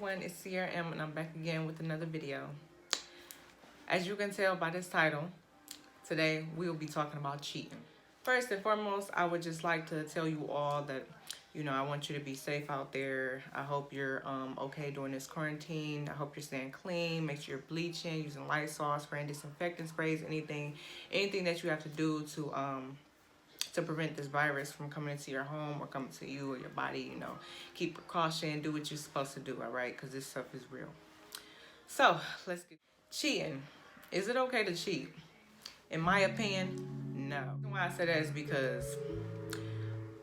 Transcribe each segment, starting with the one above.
everyone, it's Sierra M and I'm back again with another video. As you can tell by this title, today we will be talking about cheating. First and foremost, I would just like to tell you all that, I want you to be safe out there. I hope you're okay during this quarantine. I hope you're staying clean. Make sure you're bleaching, using Lysol, spraying disinfectant sprays, anything that you have to do to prevent this virus from coming into your home or coming to you or your body. Keep precaution, do what you're supposed to do, all right? Because this stuff is real. So let's get cheating. Is it okay to cheat? In my opinion, no. The reason why I say that is because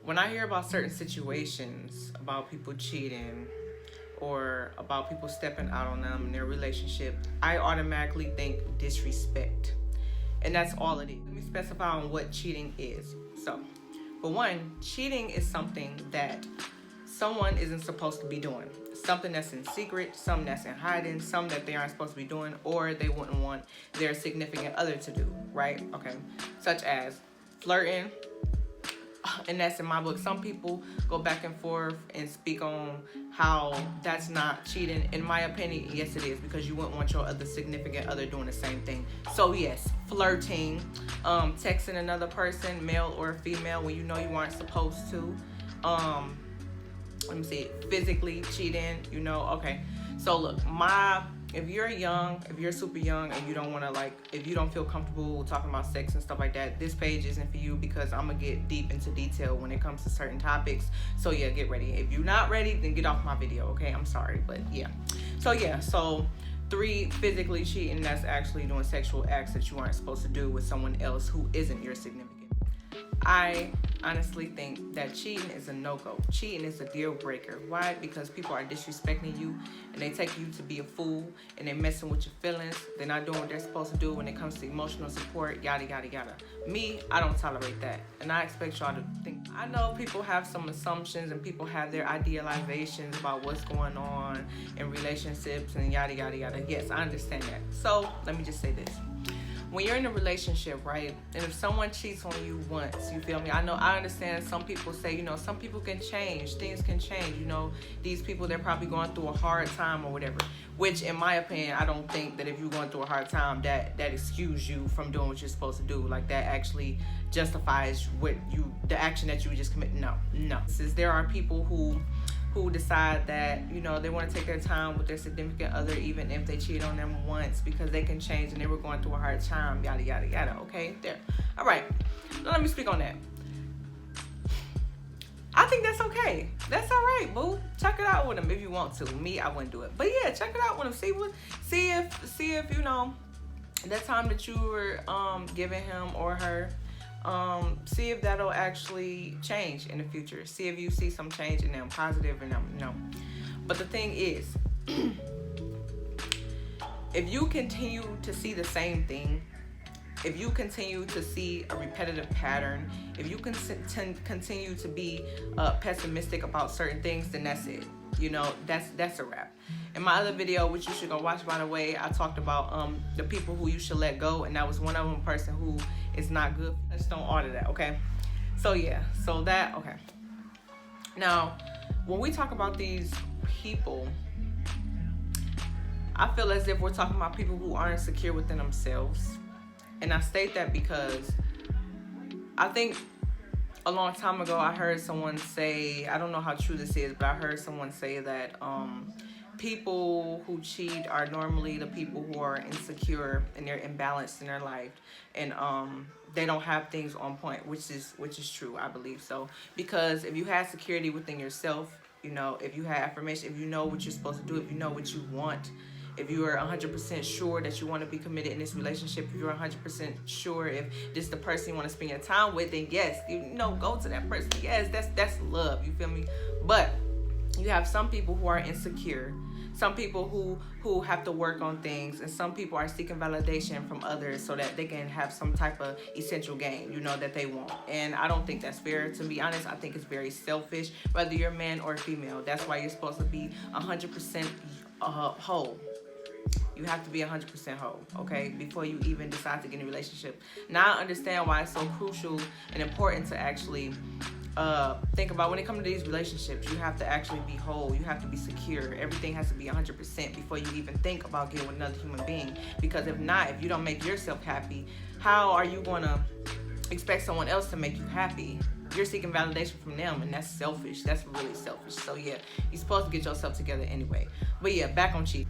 when I hear about certain situations about people cheating or about people stepping out on them in their relationship, I automatically think disrespect. And that's all it is. Let me specify on what cheating is. So, for one, cheating is something that someone isn't supposed to be doing. Something that's in secret, something that's in hiding, something that they aren't supposed to be doing, or they wouldn't want their significant other to do, right? Okay. Such as flirting. And that's in my book. Some people go back and forth and speak on how that's not cheating. In my opinion, yes it is, because you wouldn't want your other significant other doing the same thing. So yes, flirting, texting another person, male or female, when you know you aren't supposed to. Let me see, physically cheating, okay. So look, if you're young, if you're super young and you don't want to if you don't feel comfortable talking about sex and stuff like that, this page isn't for you, because I'm going to get deep into detail when it comes to certain topics. So yeah, get ready. If you're not ready, then get off my video, okay? I'm sorry, but yeah. So 3, physically cheating, that's actually doing sexual acts that you aren't supposed to do with someone else who isn't your significant. I honestly think that cheating is a no-go. Cheating is a deal breaker. Why? Because people are disrespecting you and they take you to be a fool and they're messing with your feelings. They're not doing what they're supposed to do when it comes to emotional support, yada, yada, yada. Me, I don't tolerate that. And I expect y'all to think. I know people have some assumptions and people have their idealizations about what's going on in relationships and yada, yada, yada. Yes, I understand that. So let me just say this. When you're in a relationship, right, and if someone cheats on you once, you feel me? I understand some people say, some people can change. Things can change. These people, they're probably going through a hard time or whatever. Which, in my opinion, I don't think that if you're going through a hard time, that excuses you from doing what you're supposed to do. Like, that actually justifies the action that you just committed. No. Since there are people who decide that, they want to take their time with their significant other, even if they cheat on them once, because they can change and they were going through a hard time, yada, yada, yada, okay? There. All right. Now let me speak on that. I think that's okay. That's all right, boo. Check it out with them if you want to. Me, I wouldn't do it. But yeah, check it out with them. See if that time that you were giving him or her, see if that'll actually change in the future. See if you see some change in them, positive or no. But the thing is, if you continue to see the same thing, if you continue to see a repetitive pattern, if you continue to be pessimistic about certain things, then that's it. That's a wrap. In my other video, which you should go watch, by the way, I talked about the people who you should let go, and that was one of them, person who is not good. Just don't order that, okay? So yeah, okay. Now, when we talk about these people, I feel as if we're talking about people who aren't secure within themselves. And I state that because I think a long time ago I heard someone say, I don't know how true this is, but I heard someone say that people who cheat are normally the people who are insecure and they're imbalanced in their life, and they don't have things on point, which is true. I believe so, because if you have security within yourself, if you have affirmation, if you know what you're supposed to do, if you know what you want, if you are 100% sure that you want to be committed in this relationship, if you're 100% sure if this is the person you want to spend your time with, then yes, go to that person. Yes, that's love. You feel me? But you have some people who are insecure, some people who have to work on things, and some people are seeking validation from others so that they can have some type of essential gain, that they want. And I don't think that's fair. To be honest, I think it's very selfish, whether you're a man or a female. That's why you're supposed to be 100% whole. You have to be 100% whole, okay, before you even decide to get in a relationship. Now I understand why it's so crucial and important to actually think about when it comes to these relationships, you have to actually be whole. You have to be secure. Everything has to be 100% before you even think about getting with another human being. Because if not, if you don't make yourself happy, how are you going to expect someone else to make you happy? You're seeking validation from them, and that's selfish. That's really selfish. So yeah, you're supposed to get yourself together anyway. But yeah, back on cheating.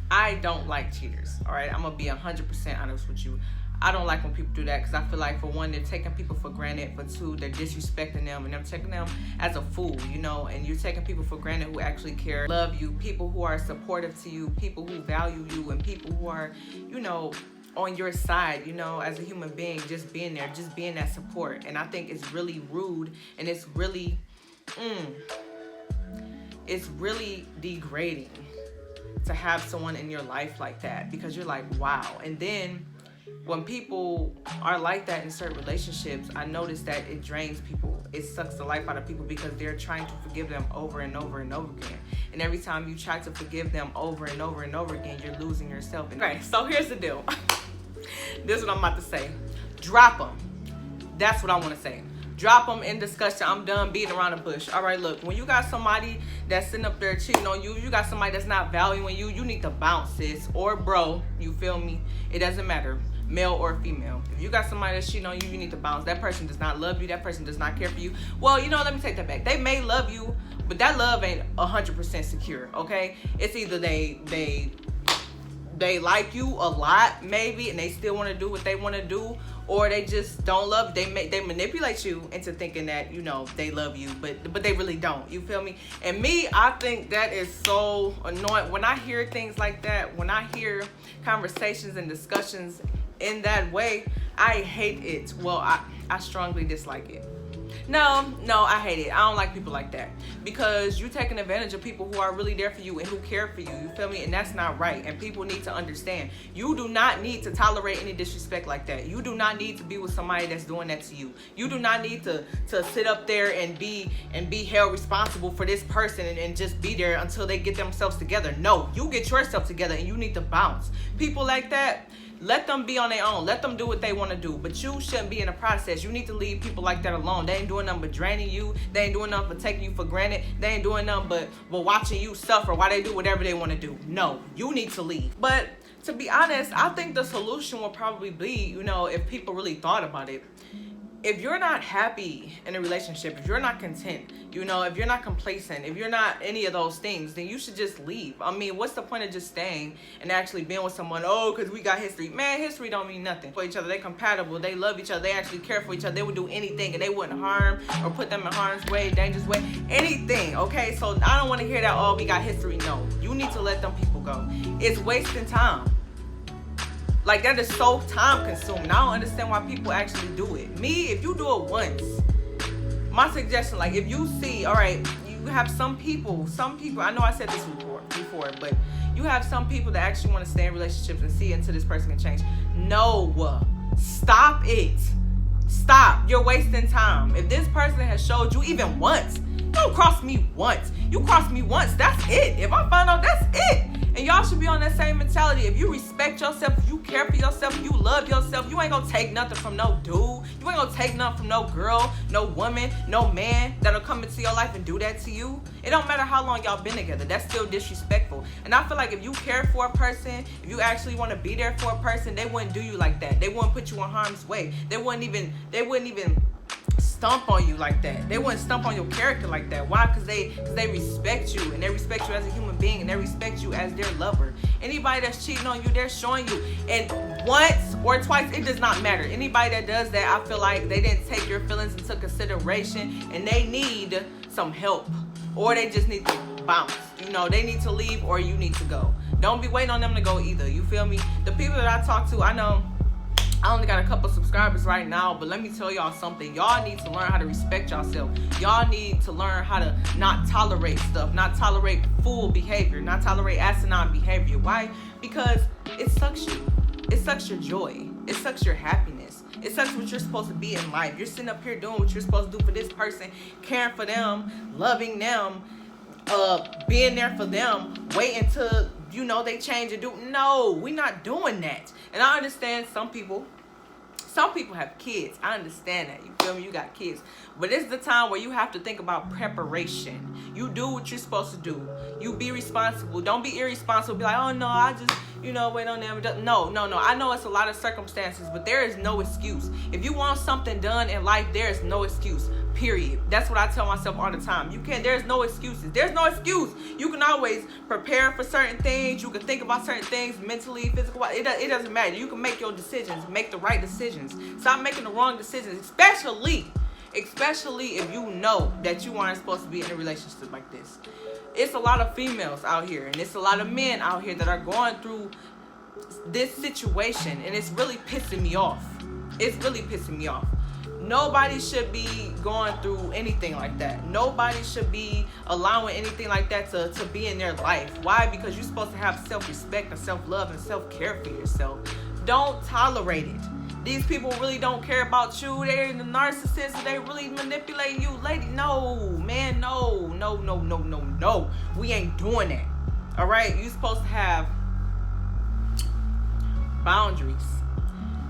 I don't like cheaters, all right? I'm going to be 100% honest with you. I don't like when people do that because I feel like, for one, they're taking people for granted. For two, they're disrespecting them and they're taking them as a fool, you know, and you're taking people for granted who actually care, love you, people who are supportive to you, people who value you, and people who are, you know, on your side, you know, as a human being, just being there, just being that support. And I think it's really rude, and it's really degrading to have someone in your life like that, because you're like, wow. And then when people are like that in certain relationships, I notice that it drains people. It sucks the life out of people because they're trying to forgive them over and over and over again. And every time you try to forgive them over and over and over again, you're losing yourself. Okay, so here's the deal. This is what I'm about to say. Drop them. That's what I want to say. Drop them in discussion. I'm done beating around the bush. All right, look, when you got somebody that's sitting up there cheating on you, you got somebody that's not valuing you, you need to bounce, sis, or bro. You feel me? It doesn't matter, male or female. If you got somebody that's cheating on you, you need to bounce. That person does not love you. That person does not care for you. Well, you know, let me take that back. They may love you, but that love ain't 100% secure, okay? It's either they like you a lot, maybe, and they still want to do what they want to do, or they just don't love you. They manipulate you into thinking that, you know, they love you, but they really don't. You feel me? And me, I think that is so annoying. When I hear things like that, when I hear conversations and discussions in that way, I hate it. Well, I strongly dislike it. No, I hate it. I don't like people like that, because you're taking advantage of people who are really there for you and who care for you. You feel me? And that's not right. And people need to understand. You do not need to tolerate any disrespect like that. You do not need to be with somebody that's doing that to you. You do not need to sit up there and be held responsible for this person and just be there until they get themselves together. No, you get yourself together and you need to bounce. People like that, let them be on their own. Let them do what they want to do. But you shouldn't be in the process. You need to leave people like that alone. They ain't doing nothing but draining you. They ain't doing nothing but taking you for granted. They ain't doing nothing but watching you suffer while they do whatever they want to do. No, you need to leave. But to be honest, I think the solution will probably be, you know, if people really thought about it. If you're not happy in a relationship, if you're not content, you know, if you're not complacent, if you're not any of those things, then you should just leave. I mean, what's the point of just staying and actually being with someone? Oh, because we got history. Man, history don't mean nothing for each other. They compatible. They love each other. They actually care for each other. They would do anything, and they wouldn't harm or put them in harm's way, dangerous way, anything. Okay, so I don't want to hear that, oh, we got history. No, you need to let them people go. It's wasting time. Like, that is so time consuming. I don't understand why people actually do it. Me, if you do it once, my suggestion, like, if you see, all right, you have some people, I know I said this before, but you have some people that actually want to stay in relationships and see until this person can change. No, stop it. Stop. You're wasting time. If this person has showed you even once, don't cross me once. You cross me once, that's it. If I find out, that's it. And y'all should be on that same mentality. If you respect yourself, if you care for yourself, if you love yourself, you ain't gonna take nothing from no dude. You ain't gonna take nothing from no girl, no woman, no man that'll come into your life and do that to you. It don't matter how long y'all been together. That's still disrespectful. And I feel like if you care for a person, if you actually want to be there for a person, they wouldn't do you like that. They wouldn't put you in harm's way. They wouldn't even stomp on you like that. They wouldn't stomp on your character like that. Why? Because they respect you, and they respect you as a human being, and they respect you as their lover. Anybody that's cheating on you, they're showing you. And once or twice, it does not matter. Anybody that does that, I feel like they didn't take your feelings into consideration, and they need some help, or they just need to bounce. You know, they need to leave, or you need to go. Don't be waiting on them to go either. You feel me? The people that I talk to, I know I only got a couple subscribers right now, but let me tell y'all something. Y'all need to learn how to respect yourself. Y'all need to learn how to not tolerate stuff, not tolerate fool behavior, not tolerate asinine behavior. Why? Because it sucks you. It sucks your joy. It sucks your happiness. It sucks what you're supposed to be in life. You're sitting up here doing what you're supposed to do for this person, caring for them, loving them, being there for them, waiting till, you know, they change and do. No, we're not doing that. And I understand some people Some people have kids. I understand that. You feel me? You got kids. But it's the time where you have to think about preparation. You do what you're supposed to do. You be responsible. Don't be irresponsible. Be like, oh no, I just, wait on them. No. I know it's a lot of circumstances, but there is no excuse. If you want something done in life, there is no excuse. Period. That's what I tell myself all the time. There's no excuses. There's no excuse. You can always prepare for certain things. You can think about certain things mentally, physically. It doesn't matter. You can make your decisions. Make the right decisions. Stop making the wrong decisions, especially if you know that you aren't supposed to be in a relationship like this. It's a lot of females out here, and it's a lot of men out here that are going through this situation, and it's really pissing me off. Nobody should be going through anything like that. Nobody should be allowing anything like that to be in their life. Why? Because you're supposed to have self-respect and self-love and self-care for yourself. Don't tolerate it. These people really don't care about you. They're the narcissists. They really manipulate you. Lady, no, man, no. We ain't doing that. All right? You're supposed to have boundaries.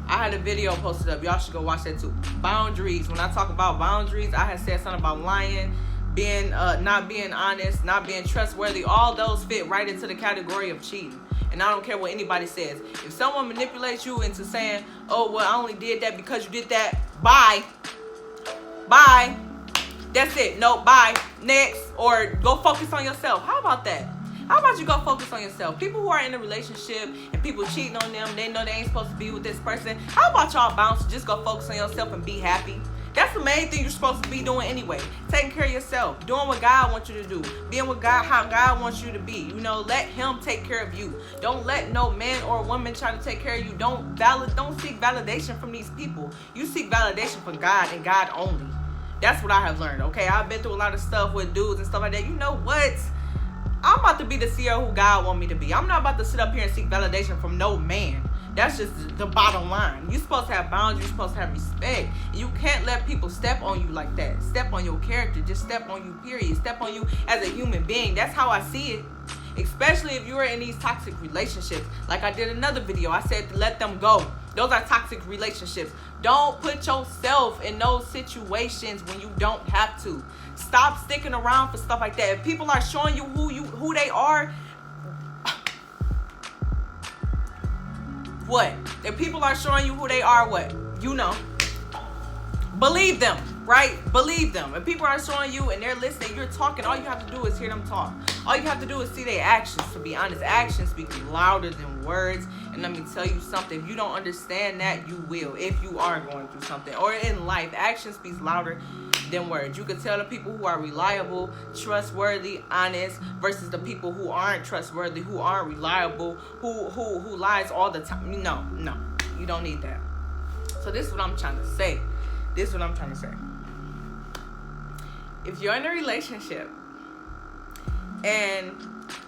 I had a video posted up. Y'all should go watch that too. Boundaries. When I talk about boundaries, I had said something about lying, being not being honest, not being trustworthy. All those fit right into the category of cheating. And I don't care what anybody says. If someone manipulates you into saying, oh, well, I only did that because you did that, bye. That's it. No, bye. Next. Or go focus on yourself. How about that? How about you go focus on yourself? People who are in a relationship and people cheating on them, they know they ain't supposed to be with this person. How about y'all bounce? Just go focus on yourself and be happy. That's the main thing you're supposed to be doing anyway. Taking care of yourself. Doing what God wants you to do. Being with God how God wants you to be. Let him take care of you. Don't let no man or woman try to take care of you. Don't seek validation from these people. You seek validation from God and God only. That's what I have learned, okay? I've been through a lot of stuff with dudes and stuff like that. You know what? I'm about to be the CEO who God want me to be. I'm not about to sit up here and seek validation from no man. That's just the bottom line. You're supposed to have boundaries. You're supposed to have respect. You can't let people step on you like that. Step on your character. Just step on you, period. Step on you as a human being. That's how I see it. Especially if you are in these toxic relationships. Like I did another video. I said to let them go. Those are toxic relationships. Don't put yourself in those situations when you don't have to. Stop sticking around for stuff like that. If people are showing you who they are, what? If people are showing you who they are, what? Believe them, right? Believe them. If people are showing you and they're listening, you're talking, all you have to do is hear them talk. All you have to do is see their actions, to be honest. Actions speak louder than words. And let me tell you something. If you don't understand that, you will. If you are going through something. Or in life, action speaks louder than words. You can tell the people who are reliable, trustworthy, honest, versus the people who aren't trustworthy, who aren't reliable, who lies all the time. No, you don't need that. So this is what I'm trying to say. If you're in a relationship and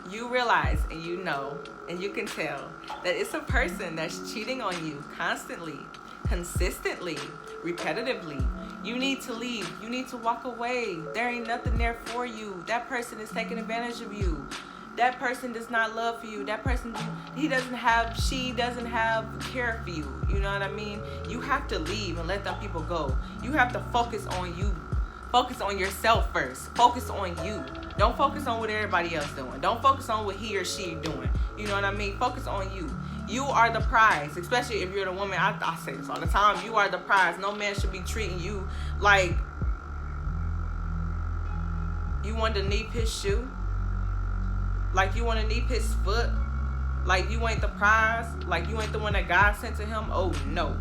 you realize and you know and you can tell that it's a person that's cheating on you constantly, consistently, repetitively, you need to leave. You need to walk away. There ain't nothing there for you. That person is taking advantage of you. That person does not love for you. That person, she doesn't have care for you. You know what I mean? You have to leave and let them people go. You have to focus on you. Focus on yourself first. Focus on you. Don't focus on what everybody else doing. Don't focus on what he or she doing. You know what I mean? Focus on you. You are the prize, especially if you're the woman. I say this all the time. You are the prize. No man should be treating you like you want to knee his shoe. Like you want to knee his foot. Like you ain't the prize. Like you ain't the one that God sent to him. Oh, no.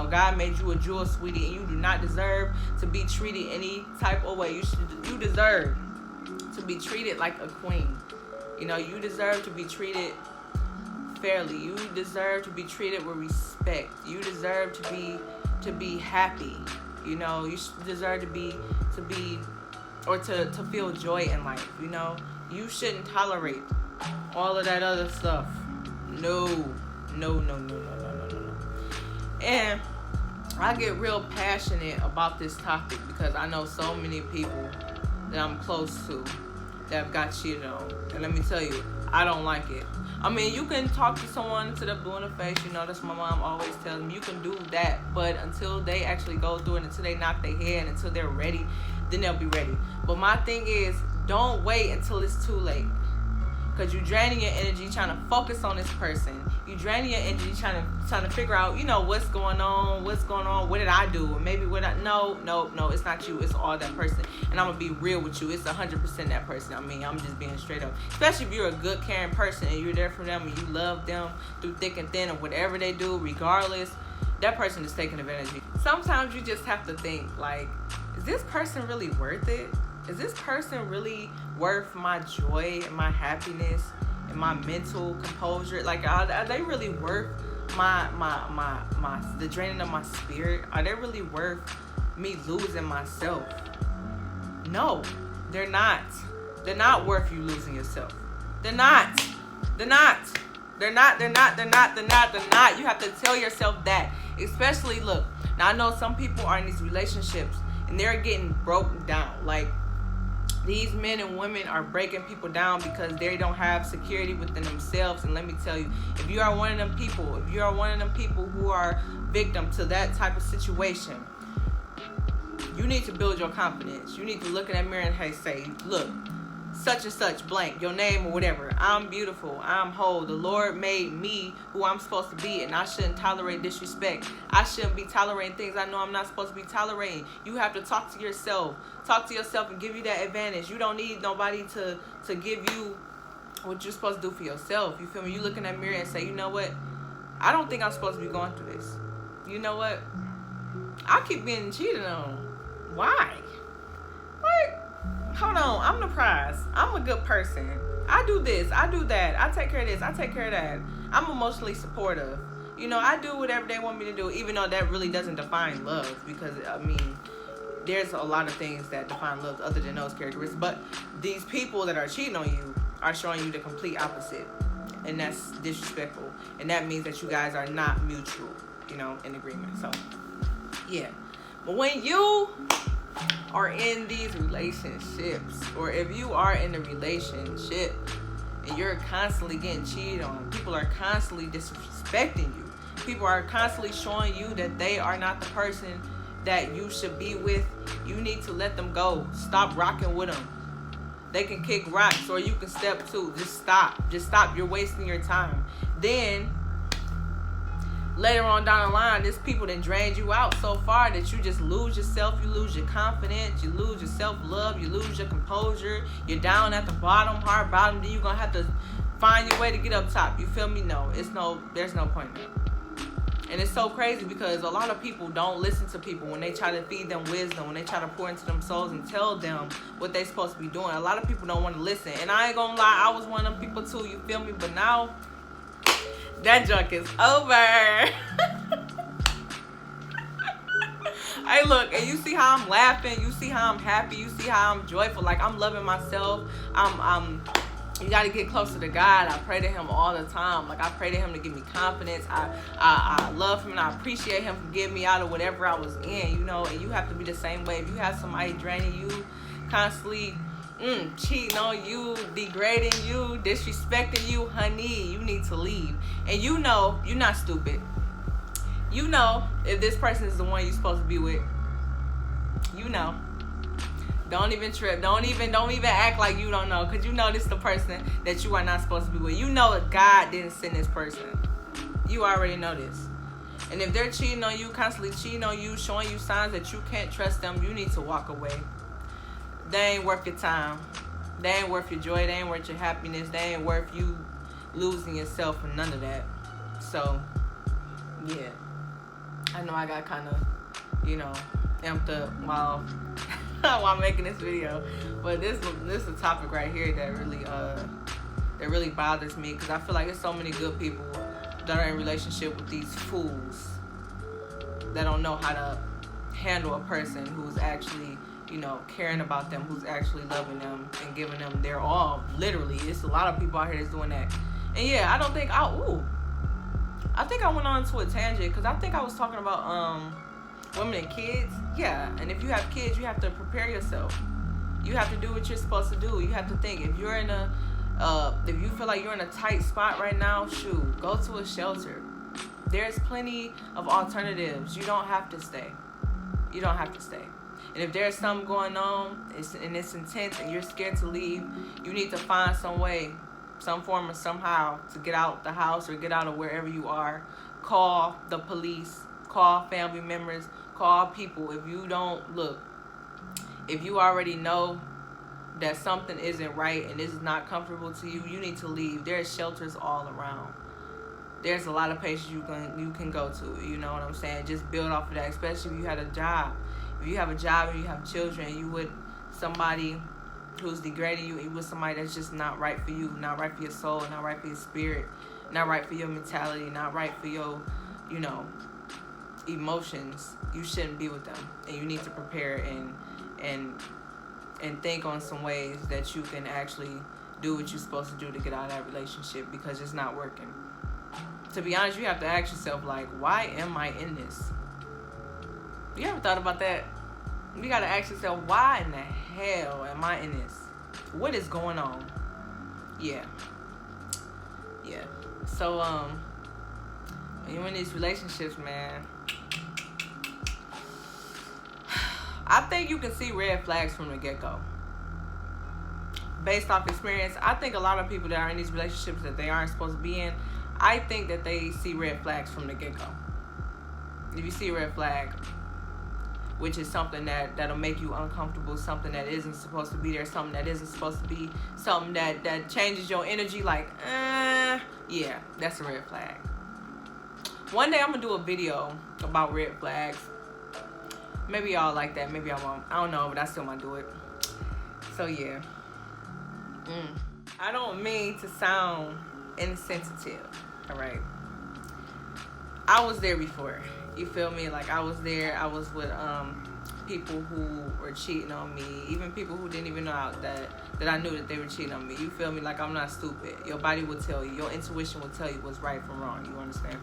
God made you a jewel, sweetie, and you do not deserve to be treated any type of way. You deserve to be treated like a queen. You deserve to be treated fairly. You deserve to be treated with respect. You deserve to be happy. You deserve to feel joy in life. You shouldn't tolerate all of that other stuff. No. And I get real passionate about this topic because I know so many people that I'm close to that have got cheated on. And let me tell you, I don't like it. I mean, you can talk to someone to the blue in the face, you know, that's what my mom always tells me. You can do that, but until they actually go through it, until they knock their head, until they're ready, then they'll be ready. But my thing is, don't wait until it's too late. Because you're draining your energy trying to focus on this person. You're draining your energy trying to figure out, you know, what's going on, what did I do? Or maybe no, it's not you, it's all that person. And I'm going to be real with you, it's 100% that person. I mean, I'm just being straight up. Especially if you're a good, caring person and you're there for them and you love them through thick and thin or whatever they do, regardless, that person is taking advantage of you. Sometimes you just have to think, like, is this person really worth it? Is this person really worth my joy and my happiness and my mental composure? Like, are they really worth the draining of my spirit? Are they really worth me losing myself? No, they're not. They're not worth you losing yourself. They're not. You have to tell yourself that. Especially, look, now I know some people are in these relationships and they're getting broken down. Like, these men and women are breaking people down because they don't have security within themselves. And let me tell you, if you are one of them people who are victim to that type of situation, you need to build your confidence. You need to look in that mirror and say, look, such and such, blank, your name or whatever. I'm beautiful. I'm whole. The Lord made me who I'm supposed to be, and I shouldn't tolerate disrespect. I shouldn't be tolerating things I know I'm not supposed to be tolerating. You have to talk to yourself. Talk to yourself and give you that advantage. You don't need nobody to give you what you're supposed to do for yourself. You feel me? You look in that mirror and say, you know what? I don't think I'm supposed to be going through this. You know what? I keep being cheated on. Why? Like, hold on, I'm the prize. I'm a good person. I do this, I do that. I take care of this, I take care of that. I'm emotionally supportive. You know, I do whatever they want me to do, even though that really doesn't define love. Because, I mean, there's a lot of things that define love other than those characteristics. But these people that are cheating on you are showing you the complete opposite. And that's disrespectful. And that means that you guys are not mutual, you know, in agreement. So, yeah. But when you are in these relationships, or if you are in a relationship and you're constantly getting cheated on, people are constantly disrespecting you, people are constantly showing you that they are not the person that you should be with, you need to let them go. Stop rocking with them. They can kick rocks, or you can step to. Just stop. You're wasting your time. Then later on down the line, there's people that drained you out so far that you just lose yourself, you lose your confidence, you lose your self-love, you lose your composure, you're down at the bottom, hard bottom, then you're going to have to find your way to get up top. You feel me? No, there's no point in that. And it's so crazy because a lot of people don't listen to people when they try to feed them wisdom, when they try to pour into them souls and tell them what they're supposed to be doing. A lot of people don't want to listen. And I ain't going to lie, I was one of them people too, you feel me? But now, that junk is over. Hey, look, and you see how I'm laughing, you see how I'm happy, you see how I'm joyful, like I'm loving myself. You got to get closer to God. I pray to him all the time. Like, I pray to him to give me confidence. I love him and I appreciate him for getting me out of whatever I was in, you know. And you have to be the same way. If you have somebody draining you, constantly cheating on you, degrading you, disrespecting you, honey, you need to leave. And you know, you're not stupid. You know if this person is the one you're supposed to be with. You know. Don't even trip. Don't even act like you don't know, because you know this is the person that you are not supposed to be with. You know that God didn't send this person. You already know this. And if they're cheating on you, constantly cheating on you, showing you signs that you can't trust them, you need to walk away. They ain't worth your time. They ain't worth your joy. They ain't worth your happiness. They ain't worth you losing yourself and none of that. So, yeah. I know I got kind of, you know, amped up while making this video. But this is a topic right here that really bothers me, because I feel like there's so many good people that are in relationship with these fools that don't know how to handle a person who's actually, you know, caring about them, who's actually loving them and giving them their all. Literally, it's a lot of people out here that's doing that. And yeah, I think I went on to a tangent because I think I was talking about women and kids. Yeah, and if you have kids, you have to prepare yourself. You have to do what you're supposed to do. You have to think, if you're in a If you feel like you're in a tight spot right now, shoot, go to a shelter. There's plenty of alternatives. You don't have to stay. You don't have to stay. And if there's something going on, and it's intense, and you're scared to leave, you need to find some way, some form or somehow to get out the house or get out of wherever you are. Call the police, call family members, call people. If you don't, look, if you already know that something isn't right and is not comfortable to you, you need to leave. There's shelters all around. There's a lot of places you can go to, you know what I'm saying? Just build off of that, especially if you had a job. If you have a job and you have children, you with somebody who's degrading you, you with somebody that's just not right for you, not right for your soul, not right for your spirit, not right for your mentality, not right for your, you know, emotions, you shouldn't be with them. And you need to prepare and think on some ways that you can actually do what you're supposed to do to get out of that relationship, because it's not working. To be honest, you have to ask yourself, like, why am I in this? You ever thought about that? You gotta ask yourself, why in the hell am I in this? What is going on? Yeah. So, when you're in these relationships, man, I think you can see red flags from the get-go. Based off experience, I think a lot of people that are in these relationships that they aren't supposed to be in, I think that they see red flags from the get-go. If you see a red flag, which is something that'll make you uncomfortable, something that isn't supposed to be there, something that isn't supposed to be, something that changes your energy, like, yeah, that's a red flag. One day I'm gonna do a video about red flags. Maybe y'all like that, maybe I won't. I don't know, but I still might do it. So yeah. I don't mean to sound insensitive, all right? I was there before. You feel me? Like, I was there. I was with people who were cheating on me, even people who didn't even know that I knew that they were cheating on me. You feel me? Like, I'm not stupid. Your body will tell you. Your intuition will tell you what's right from wrong. You understand?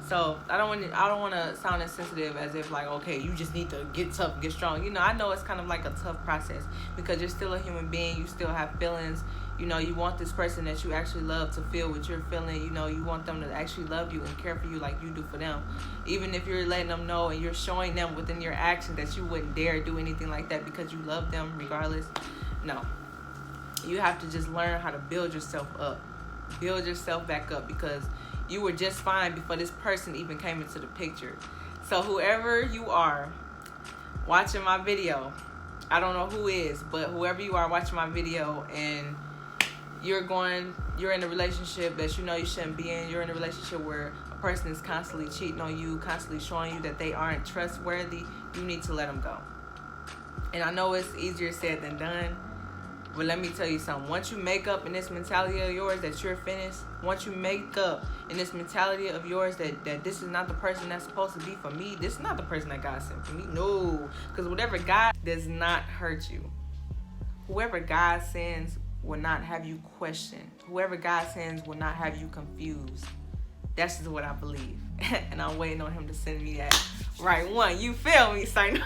So I don't want to sound insensitive as if like, okay, you just need to get tough, get strong. You know, I know it's kind of like a tough process because you're still a human being. You still have feelings. You know, you want this person that you actually love to feel what you're feeling. You know, you want them to actually love you and care for you like you do for them. Even if you're letting them know and you're showing them within your action that you wouldn't dare do anything like that because you love them regardless. No. You have to just learn how to build yourself up. Build yourself back up, because you were just fine before this person even came into the picture. So whoever you are watching my video, I don't know who is, but whoever you are watching my video and you're in a relationship that you know you shouldn't be in, you're in a relationship where a person is constantly cheating on you, constantly showing you that they aren't trustworthy, you need to let them go. And I know it's easier said than done, but let me tell you something. Once you make up in this mentality of yours that you're finished, once you make up in this mentality of yours that this is not the person that's supposed to be for me, this is not the person that God sent for me. No, because whatever God does not hurt you. Whoever God sends will not have you question. Whoever God sends will not have you confused. That's just what I believe. And I'm waiting on him to send me that right one. You feel me, son?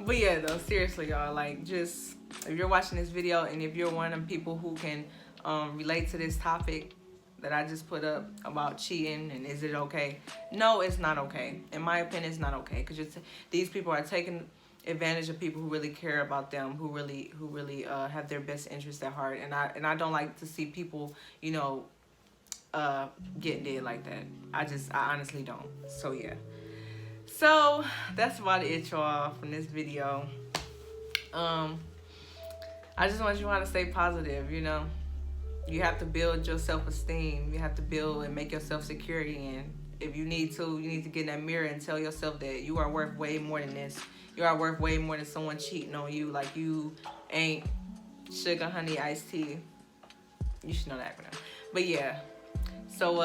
But yeah, though, seriously, y'all, like, just, if you're watching this video and if you're one of them people who can relate to this topic that I just put up about cheating and is it okay? No, it's not okay. In my opinion, it's not okay, because these people are taking advantage of people who really care about them, who really have their best interests at heart, and I don't like to see people, you know, get dead like that. I honestly don't. So yeah. So that's about it, y'all, from this video. I just want you all to stay positive, you know. You have to build your self-esteem. You have to build and make yourself security. And if you need to get in that mirror and tell yourself that you are worth way more than this. You are worth way more than someone cheating on you. Like, you ain't sugar, honey, iced tea. You should know that acronym. But yeah. So,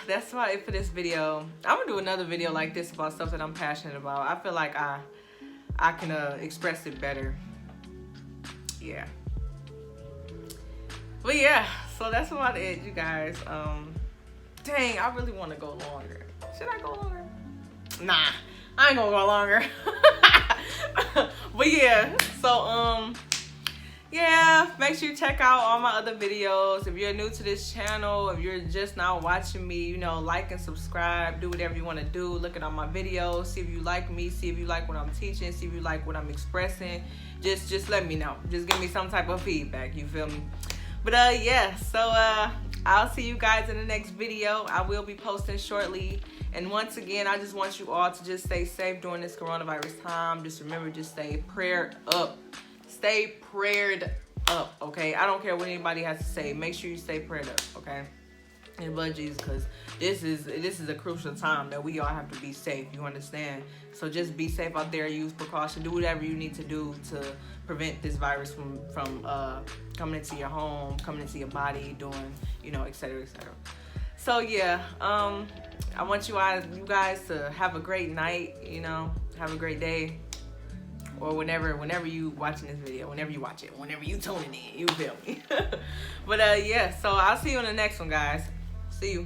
that's about it for this video. I'm going to do another video like this about stuff that I'm passionate about. I feel like I can express it better. Yeah. But yeah, so that's about it, you guys. Dang, I really want to go longer. Should I go longer? Nah, I ain't gonna go longer. But yeah, so yeah, make sure you check out all my other videos. If you're new to this channel, if you're just now watching me, you know, like and subscribe, do whatever you want to do. Look at all my videos, see if you like me, see if you like what I'm teaching, see if you like what I'm expressing. Just let me know. Just give me some type of feedback, you feel me? But yeah, so I'll see you guys in the next video. I will be posting shortly. And once again, I just want you all to just stay safe during this coronavirus time. Just remember, just stay prayed up. Stay prayed up, okay? I don't care what anybody has to say. Make sure you stay prayed up, okay? In the blood of Jesus, because this is a crucial time that we all have to be safe. You understand? So just be safe out there. Use precaution. Do whatever you need to do to prevent this virus from coming into your home, coming into your body, doing, you know, etc., etc. So yeah, I want you guys to have a great night. You know, have a great day. Or whenever you watching this video, whenever you watch it, whenever you tuning in, you feel me. But yeah, so I'll see you in the next one, guys. See you.